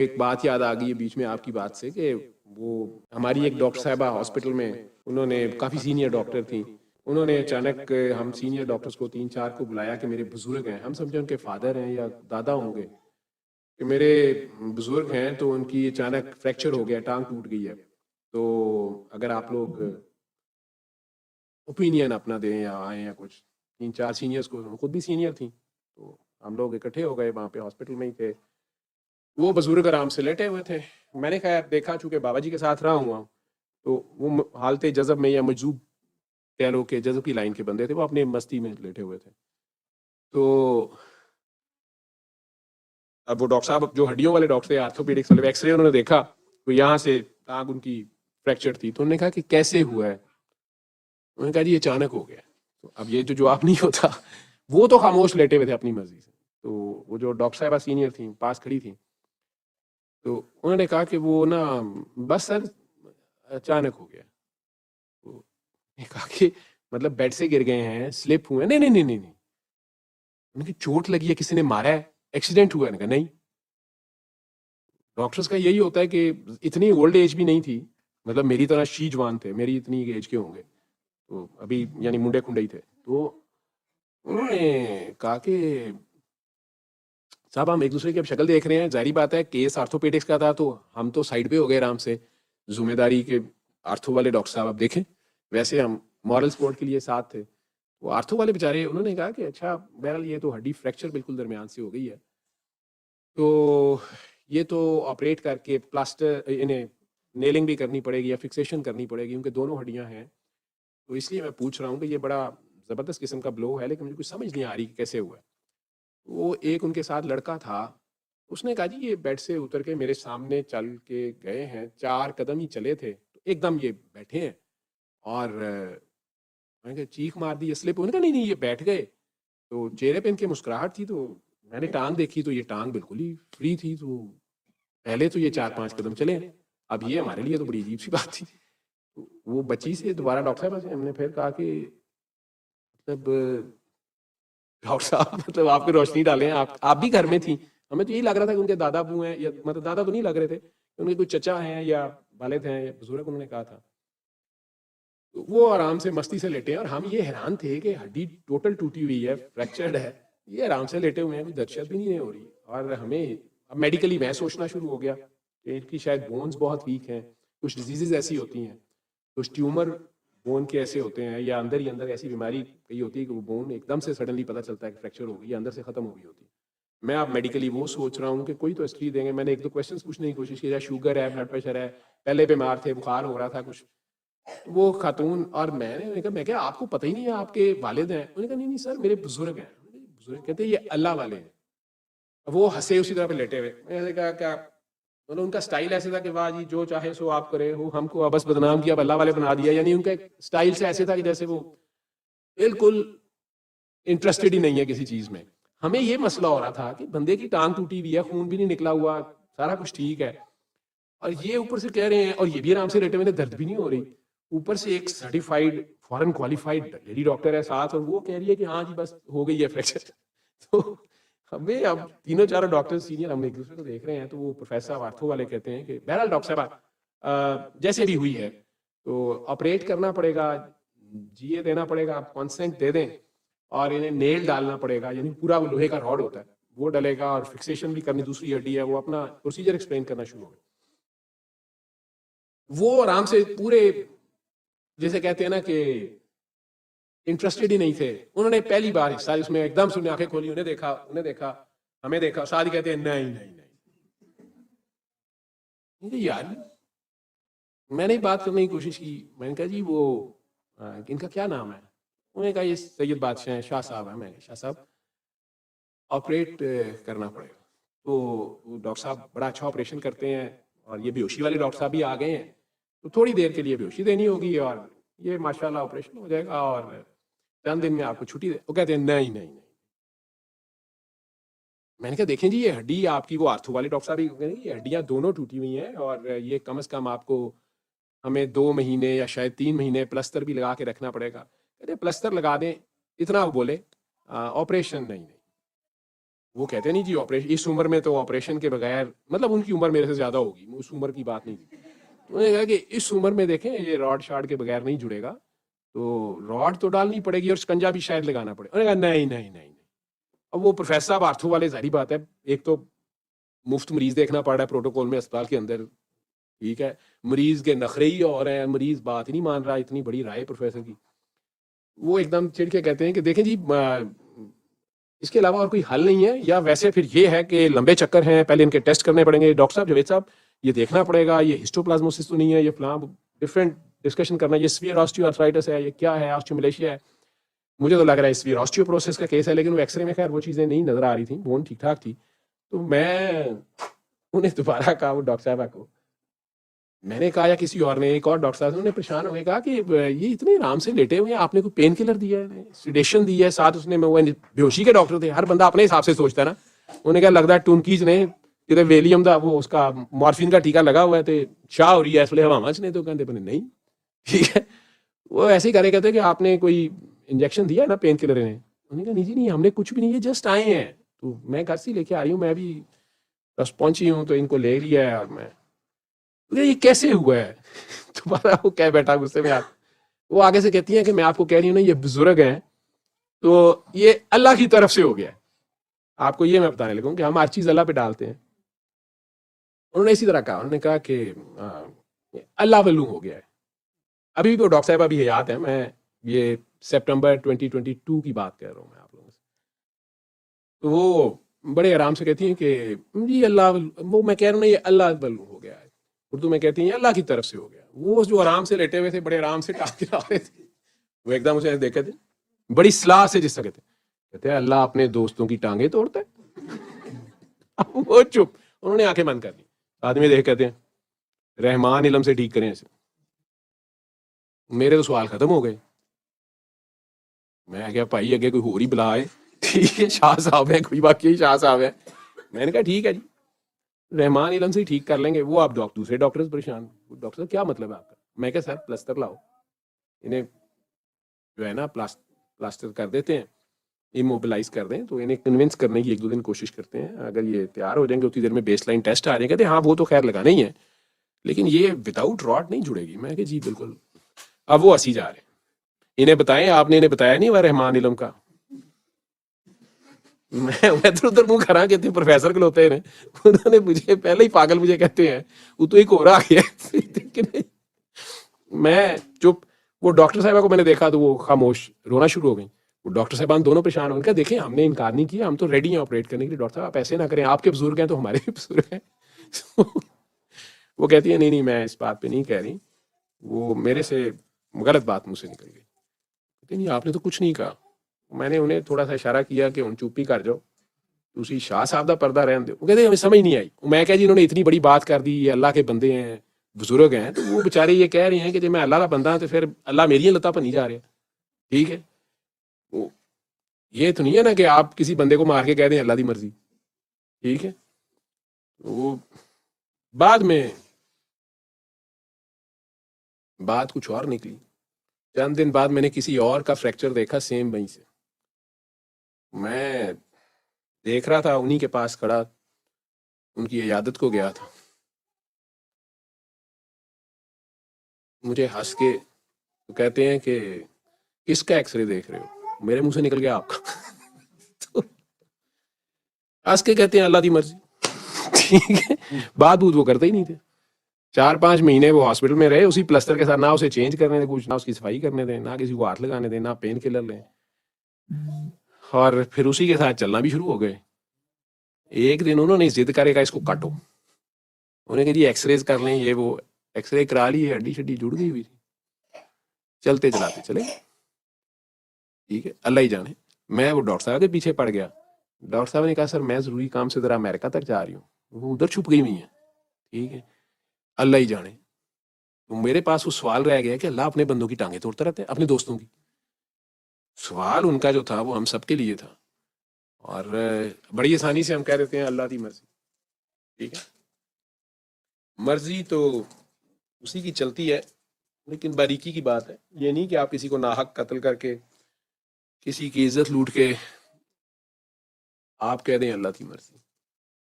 ایک بات یاد آ گئی ہے بیچ میں آپ کی بات سے کہ وہ ہماری ایک ڈاکٹر صاحبہ ہاسپٹل میں، انہوں نے کافی سینئر ڈاکٹر تھیں، انہوں نے اچانک ہم سینئر ڈاکٹرز کو 3 4 کو بلایا کہ میرے بزرگ ہیں، ہم سمجھے ان کے فادر ہیں یا دادا ہوں گے، کہ میرے بزرگ ہیں تو ان کی اچانک فریکچر ہو گیا، ٹانگ ٹوٹ گئی ہے، تو اگر آپ لوگ اوپینین اپنا دیں یا آئیں یا کچھ 3 4 سینئرز کو، خود بھی سینئر تھیں، تو ہم لوگ اکٹھے ہو گئے، وہاں پہ ہاسپٹل میں ہی تھے، وہ بزرگ آرام سے لیٹے ہوئے تھے، میں نے خیر دیکھا چونکہ بابا جی کے ساتھ رہا ہوا ہوں، تو وہ حالت جذب میں یا مجذوب کہہ لو کہ جذب کی لائن کے بندے تھے، وہ اپنے مستی میں لیٹے ہوئے تھے، تو اب وہ ڈاکٹر صاحب جو ہڈیوں والے ڈاکٹر تھے، آرتھوپیڈکس والے، ایکس رے انہوں نے دیکھا تو یہاں سے ٹانگ ان کی فریکچر تھی، تو انہوں نے کہا کہ کیسے ہوا ہے، انہوں نے کہا جی اچانک ہو گیا، تو اب یہ جو جواب نہیں ہوتا، وہ تو خاموش لیٹے ہوئے تھے اپنی مرضی سے، تو وہ جو ڈاکٹر صاحبہ سینئر تھیں پاس کھڑی تھیں، تو انہوں نے کہا کہ وہ نا بس سر اچانک ہو گیا، تو میں نے کہا کہ مطلب بیڈ سے گر گئے ہیں، سلپ ہوئے ہیں؟ نہیں نہیں نہیں نہیں نہیں، انہوں نے کہا چوٹ لگی ہے، کسی نے مارا ہے، ایکسیڈنٹ ہوا ہے؟ کہا نہیں، ڈاکٹرز کا یہی ہوتا ہے کہ اتنی اولڈ ایج بھی نہیں تھی، مطلب میری طرح شی جوان تھے، میری اتنی ایج کے ہوں گے، تو ابھی یعنی منڈے کھنڈے ہی تھے، تو انہوں نے کہا کہ صاحب ہم ایک دوسرے کی اب شکل دیکھ رہے ہیں، ظاہری بات ہے کیس آرتھوپیڈکس کا تھا تو ہم تو سائڈ پہ ہو گئے آرام سے، ذمہ داری کے آرتھو والے ڈاکٹر صاحب اب دیکھیں، ویسے ہم مورل سپورٹ کے لیے ساتھ تھے، وہ آرتھو والے بیچارے انہوں نے کہا کہ اچھا بہرحال یہ تو ہڈی فریکچر بالکل درمیان سے ہو گئی ہے، تو یہ تو آپریٹ کر کے پلاسٹر انہیں نیلنگ بھی کرنی پڑے گی یا فکسیشن کرنی پڑے گی کیونکہ دونوں ہڈیاں ہیں، تو اس لیے میں پوچھ رہا ہوں کہ یہ بڑا زبردست قسم کا بلو ہے، لیکن مجھے کچھ سمجھ نہیں آ رہی کہ کیسے ہوا ہے۔ وہ ایک ان کے ساتھ لڑکا تھا، اس نے کہا جی یہ بیڈ سے اتر کے میرے سامنے چل کے گئے ہیں، 4 قدم ہی چلے تھے تو ایک دم یہ بیٹھے ہیں، اور میں نے کہا چیخ مار دی اسلے پہ، انہوں نے کہا نہیں نہیں یہ بیٹھ گئے، تو چہرے پہ ان کے مسکراہٹ تھی، تو میں نے ٹانگ دیکھی تو یہ ٹانگ بالکل ہی فری تھی، تو پہلے تو یہ 4 5 قدم چلے، اب یہ ہمارے لیے تو بڑی عجیب سی بات تھی، تو وہ بچی سے دوبارہ ڈاکٹر صاحب سے ہم نے پھر کہا کہ مطلب ڈاکٹر صاحب مطلب آپ کی روشنی ڈالیں، آپ بھی گھر میں تھیں، ہمیں تو یہی لگ رہا تھا کہ ان کے دادا ابو ہیں، یا مطلب دادا تو نہیں لگ رہے تھے، ان کے کوئی چچا ہیں یا والد ہیں یا بزرگ، انہوں نے کہا تھا، تو وہ آرام سے مستی سے لیٹے ہیں، اور ہم یہ حیران تھے کہ ہڈی ٹوٹل ٹوٹی ہوئی ہے، فریکچرڈ ہے، یہ آرام سے لیٹے ہوئے ہیں، کوئی دہشت بھی نہیں ہو رہی، اور ہمیں اب میڈیکلی میں سوچنا شروع ہو گیا کہ ان کی شاید بونز بہت ویک ہیں، کچھ ڈیزیزز ایسی ہوتی ہیں، کچھ ٹیومر بون کے ایسے ہوتے ہیں، یا اندر ہی اندر ایسی بیماری کئی ہوتی ہے کہ وہ بون ایک دم سے سڈنلی پتہ چلتا ہے کہ فریکچر ہو گئی یا اندر سے ختم ہو گئی ہوتی ہے، میں اب میڈیکلی وہ سوچ رہا ہوں کہ کوئی تو ہسٹری دیں گے، میں نے 1 2 کوشچنس پوچھنے کی کوشش کی، شوگر ہے، بلڈ پریشر ہے، پہلے بیمار تھے، بخار ہو رہا تھا کچھ، وہ خاتون، اور میں کہا آپ کو پتہ ہی نہیں ہے آپ کے والد ہیں، انہوں نے کہا نہیں نہیں سر میرے بزرگ ہیں، بزرگ کہتے ہیں یہ اللہ والے ہیں، وہ ہنسے اسی طرح پہ لیٹے ہوئے، میں نے کہا کیا مطلب ان کا سٹائل ایسے تھا کہ واہ جی جو چاہے سو آپ کرے، وہ ہم کو بس بدنام کیا، اب اللہ والے بنا دیا، یعنی ان کا سٹائل سے ایسے تھا کہ جیسے وہ بالکل انٹرسٹڈ ہی نہیں ہے کسی چیز میں، ہمیں یہ مسئلہ ہو رہا تھا کہ بندے کی ٹانگ ٹوٹی ہوئی ہے، خون بھی نہیں نکلا ہوا، سارا کچھ ٹھیک ہے، اور یہ اوپر سے کہہ رہے ہیں، اور یہ بھی آرام سے لیٹے ہوئے، درد بھی نہیں ہو رہی، اوپر سے ایک سرٹیفائڈ فورن کوالیفائڈ لیڈی ڈاکٹر ہے ساتھ، اور وہ کہہ رہی ہے کہ ہاں جی بس ہو گئی ہے فریکچر، تو ہمیں اب تینوں چاروں ڈاکٹر سینئر ہم ایک دوسرے کو دیکھ رہے ہیں، تو وہ پروفیسر آرتھو والے کہتے ہیں کہ بہرحال ڈاکٹر صاحب جیسے بھی ہوئی ہے تو آپریٹ کرنا پڑے گا، جیے دینا پڑے گا، آپ کانسنٹ دے دیں، اور انہیں نیل ڈالنا پڑے گا، یعنی پورا وہ لوہے کا راڈ ہوتا ہے وہ ڈلے گا، اور فکسیشن بھی کرنی، دوسری ہڈی ہے، وہ اپنا پروسیجر ایکسپلین کرنا شروع ہو گیا، وہ آرام سے پورے جیسے کہتے ہیں نا کہ انٹرسٹڈ ہی نہیں تھے، انہوں نے پہلی بار حصہ اس میں ایک دم سے آنکھیں کھولی، انہیں دیکھا ہمیں دیکھا، ساتھ ہی کہتے ہیں نہیں نہیں نہیں یار، میں نے بات کرنے کی کوشش کی، میں نے کہا جی وہ ان کا کیا نام ہے، انہوں نے کہا یہ سید بادشاہ ہیں، شاہ صاحب ہیں، میں نے کہا شاہ صاحب آپریٹ کرنا پڑے گا، تو ڈاکٹر صاحب بڑا اچھا آپریشن کرتے ہیں، اور یہ بیہوشی والے ڈاکٹر صاحب بھی آ گئے ہیں، تو تھوڑی دیر کے لیے بیہوشی دینی ہوگی، اور یہ ماشاءاللہ آپریشن ہو جائے گا، اور چند دن میں آپ کو چھٹی دے، وہ کہتے ہیں نہیں نہیں نہیں، میں نے کہا دیکھیں جی یہ ہڈی آپ کی، وہ آرتھو والے ڈاکٹر صاحب بھی کہیں گے یہ ہڈیاں دونوں ٹوٹی ہوئی ہیں، اور یہ کم از کم آپ کو ہمیں 2 مہینے یا شاید 3 مہینے پلستر بھی لگا کے رکھنا پڑے گا، کہتے پلستر لگا دیں، اتنا وہ بولے، آپریشن نہیں نہیں، وہ کہتے ہیں نہیں جی آپریشن اس عمر میں تو آپریشن کے بغیر، مطلب ان کی عمر میرے سے زیادہ ہوگی، اس عمر کی بات نہیں تھی. انہوں نے کہا کہ اس عمر میں دیکھیں یہ راڈ شاڈ کے بغیر نہیں جڑے گا، تو راڈ تو ڈالنی پڑے گی اور شکنجا بھی شاید لگانا پڑے. انہوں نے کہا نہیں نہیں نہیں. اب وہ پروفیسر صاحب آرتھو والے، ظاہری بات ہے، ایک تو مفت مریض دیکھنا پڑ رہا ہے پروٹوکول میں اسپتال کے اندر، ٹھیک ہے، مریض کے نخرے ہی اور ہیں، مریض بات ہی نہیں مان رہا، اتنی بڑی رائے پروفیسر کی. وہ ایک دم چڑھ کے کہتے ہیں کہ دیکھیں جی اس کے علاوہ اور کوئی حل نہیں ہے، یا ویسے پھر یہ ہے کہ لمبے چکر ہیں، پہلے ان کے ٹیسٹ کرنے پڑیں گے. ڈاکٹر صاحب جاوید صاحب یہ دیکھنا پڑے گا، یہ ہسٹوپلازموسس تو نہیں ہے، یہ فلاں ڈفرینٹ ڈسکشن کرنا، یہ سویئر آسٹیو آرتھرائٹس ہے، یہ کیا ہے، آسٹیوملیشیا ہے. مجھے تو لگ رہا ہے سویئر آسٹیوپروسس کا کیس ہے، لیکن وہ ایکس رے میں خیر وہ چیزیں نہیں نظر آ رہی تھیں، بون ٹھیک ٹھاک تھی. تو میں انہیں دوبارہ کہا وہ ڈاکٹر صاحبہ کو، میں نے کہا یا کسی اور نے، ایک اور ڈاکٹر صاحب انہوں نے پریشان ہوئے کہا کہ یہ اتنے آرام سے لیٹے ہوئے ہیں، آپ نے کوئی پین کلر دیا ہے، سیڈیشن دی ہے، ساتھ اس نے وہ بیہوشی کے ڈاکٹر تھے. ہر بندہ اپنے حساب سے سوچتا ہے نا. انہوں نے کہا لگتا ہے ٹونکیز نے کدھر ویلیم دا وہ اس کا مارفین کا ٹیکا لگا ہوا ہے تو شاہ ہو رہی ہے اس لیے ہوا نے. تو کہتے بنے نہیں ٹھیک ہے. وہ ایسے ہی کرے کہتے کہ آپ نے کوئی انجیکشن دیا ہے نا پین کلر نے. انہوں نے کہا نہیں جی نہیں، ہم نے کچھ بھی نہیں، یہ جسٹ آئے ہیں، تو میں گھر سے لے کے آ رہی ہوں، میں بھی بس پہنچی ہوں تو ان کو لے لیا ہے. اور میں یہ کیسے ہوا ہے دوبارہ وہ کہہ بیٹھا غصے میں. وہ آگے سے کہتی ہیں کہ میں آپ کو کہہ رہی ہوں نا یہ بزرگ ہیں تو یہ اللہ کی طرف سے ہو گیا ہے. آپ کو یہ میں بتانے لگوں کہ ہم ہر چیز اللہ پہ ڈالتے ہیں. انہوں نے اسی طرح کہا، انہوں نے کہا کہ اللہ ولو ہو گیا ہے. ابھی بھی وہ ڈاکٹر صاحب ابھی حیات ہیں، میں یہ سپٹمبر 2022 کی بات کہہ رہا ہوں میں آپ لوگوں سے. تو وہ بڑے آرام سے کہتی ہیں کہ جی اللہ، وہ میں کہہ رہا ہوں نا یہ اللہ ولو ہو گیا ہے، اردو میں کہتی ہیں یہ اللہ کی طرف سے ہو گیا. وہ جو آرام سے لیٹے ہوئے تھے، بڑے آرام سے ٹانگ آ رہے تھے، وہ ایک دم اسے دیکھے تھے بڑی صلاح سے، جس طرح کہتے ہیں اللہ اپنے دوستوں کی ٹانگیں توڑتا ہے. وہ چپ، انہوں نے آنکھیں بند کر دی. آدمی دیکھ کہتے ہیں رحمان علم سے ٹھیک کریں اسے. میرے تو سوال ختم ہو گئے. میں کیا بھائی اگے کوئی ہوری بلا ہے، ٹھیک ہے، شاہ صاحب ہیں، کوئی باقی شاہ صاحب ہے. میں نے کہا ٹھیک ہے جی رحمان علم سے ہی ٹھیک کر لیں گے. وہ آپ دوسرے ڈاکٹر پریشان. ڈاکٹر کیا مطلب ہے آپ کا؟ میں کہا سر پلسٹر لاؤ، انہیں جو ہے نا پلاسٹر کر دیتے ہیں، ایموبلائز کر دیں. تو انہیں کنونس کرنے کی 1-2 دن کوشش کرتے ہیں. اگر یہ تیار ہو جائیں گے اتنی دیر میں بیس لائن ٹیسٹ آ جائیں گے. کہتے ہیں ہاں وہ تو خیر لگانا ہی ہے، لیکن یہ وداؤٹ راڈ نہیں جڑے گی. میں کہ جی بالکل. اب وہ ہنسی جا رہے ہیں. انہیں بتائیں، آپ نے انہیں بتایا نہیں وہ رحمان علم کا. میں ادھر ادھر منہ کھرا کہتے ہیں پروفیسر کے ہوتے ہیں، انہوں نے مجھے پہلے ہی پاگل مجھے کہتے ہیں وہ تو ایک اور آ گیا. میں چپ. وہ ڈاکٹر صاحبہ کو میں نے دیکھا تو وہ خاموش رونا شروع ہو گئی. وہ ڈاکٹر صاحبان دونوں پریشان ہو گئے. دیکھیں ہم نے انکار نہیں کیا، ہم تو ریڈی ہیں آپریٹ کرنے کے لیے. ڈاکٹر صاحب آپ ایسے نہ کریں، آپ کے بزرگ ہیں تو ہمارے بھی بزرگ ہیں. وہ کہتی ہیں نہیں نہیں میں اس بات پہ نہیں کہہ رہی، وہ میرے سے غلط بات مجھ سے نکل گئی. کہتی نہیں آپ نے تو کچھ نہیں کہا. میں نے انہیں تھوڑا سا اشارہ کیا کہ ان چپ ہی کر جاؤ، دوسری شاہ صاحب دا پردہ رہن دو. وہ کہتے ہیں ہمیں سمجھ نہیں آئی. میں کہا جی انہوں نے اتنی بڑی بات کر دی، یہ اللہ کے بندے ہیں، بزرگ ہیں، تو وہ بیچارے یہ کہہ رہے ہیں کہ جب میں اللہ کا بندہ ہوں تو پھر اللہ میری لتا پر نہیں جا رہا. ٹھیک ہے، یہ تو نہیں ہے نا کہ آپ کسی بندے کو مار کے کہہ دیں اللہ دی مرضی. ٹھیک ہے. وہ بعد میں بات کچھ اور نکلی. چند دن بعد میں نے کسی اور کا فریکچر دیکھا سیم وہیں سے. میں دیکھ رہا تھا انہی کے پاس کھڑا، ان کی عیادت کو گیا تھا. مجھے ہنس کے کہتے ہیں کہ کس کا ایکس رے دیکھ رہے ہو؟ میرے منہ سے نکل گیا آپ کا. تو ہنس کے کہتے ہیں اللہ دی مرضی. ٹھیک ہے. بات بوت وہ کرتے ہی نہیں تھے. 4-5 مہینے وہ ہاسپٹل میں رہے اسی پلسٹر کے ساتھ. نہ اسے چینج کرنے دیں کچھ، نہ اس کی صفائی کرنے دیں، نہ کسی کو ہاتھ لگانے دیں، نہ پین کلر لیں، اور پھر اسی کے ساتھ چلنا بھی شروع ہو گئے. ایک دن انہوں نے ضد کرے گا اس کو کاٹو. انہیں کہ جی ایکس ریز کر لیں، یہ وہ ایکس رے کرا لی، ہڈی شڈی جڑ گئی ہوئی تھی. چلتے چلاتے چلے. ٹھیک ہے، اللہ ہی جانے. میں وہ ڈاکٹر صاحب کے پیچھے پڑ گیا. ڈاکٹر صاحب نے کہا سر میں ضروری کام سے ذرا امریکہ تک جا رہی ہوں. وہ ادھر چھپ گئی ہوئی ہیں. ٹھیک ہے، اللہ ہی جانے. تو میرے پاس وہ سوال رہ گیا کہ اللہ اپنے بندوں کی ٹانگیں توڑتا رہتا ہے، اپنے دوستوں کی. سوال ان کا جو تھا وہ ہم سب کے لیے تھا، اور بڑی آسانی سے ہم کہہ دیتے ہیں اللہ دی مرضی. ٹھیک ہے، مرضی تو اسی کی چلتی ہے، لیکن باریکی کی بات ہے یہ نہیں کہ آپ کسی کو ناحق قتل کر کے، کسی کی عزت لوٹ کے آپ کہہ دیں اللہ کی مرضی.